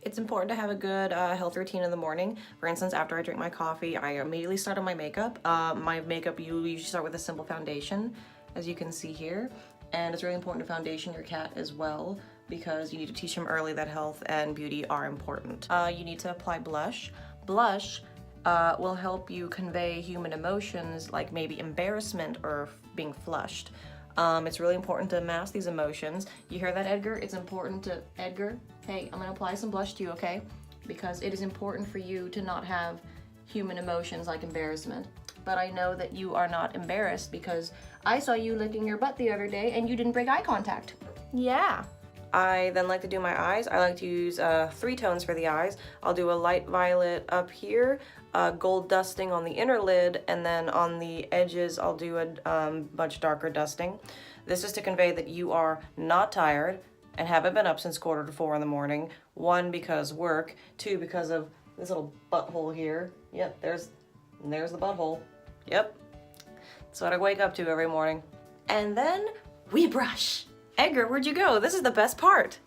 It's important to have a good health routine in the morning. For instance, after I drink my coffee, I immediately start on my makeup. My makeup, you usually start with a simple foundation, as you can see here. And it's really important to foundation your cat as well, because you need to teach him early that health and beauty are important. You need to apply blush. Blush will help you convey human emotions like maybe embarrassment or being flushed. It's really important to mask these emotions. You hear that, Edgar? It's important to, Edgar, hey, I'm gonna apply some blush to you, okay? Because it is important for you to not have human emotions like embarrassment. But I know that you are not embarrassed because I saw you licking your butt the other day and you didn't break eye contact. Yeah. I then like to do my eyes. I like to use 3 tones for the eyes. I'll do a light violet up here, gold dusting on the inner lid, and then on the edges I'll do a much darker dusting. This is to convey that you are not tired and haven't been up since 3:45 in the morning. 1, because work. 2, because of this little butthole here. Yep, there's the butthole. Yep. That's what I wake up to every morning. And then we brush. Edgar, where'd you go? This is the best part.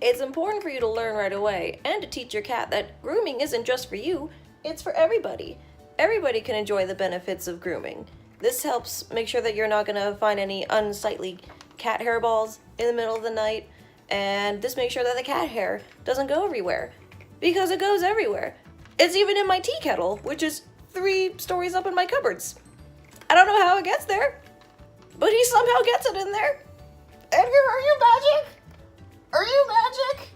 It's important for you to learn right away and to teach your cat that grooming isn't just for you, it's for everybody. Everybody can enjoy the benefits of grooming. This helps make sure that you're not gonna find any unsightly cat hairballs in the middle of the night, and this makes sure that the cat hair doesn't go everywhere, because it goes everywhere. It's even in my tea kettle, which is 3 stories up in my cupboards. I don't know how it gets there, but he somehow gets it in there. Edgar, are you magic? Are you magic?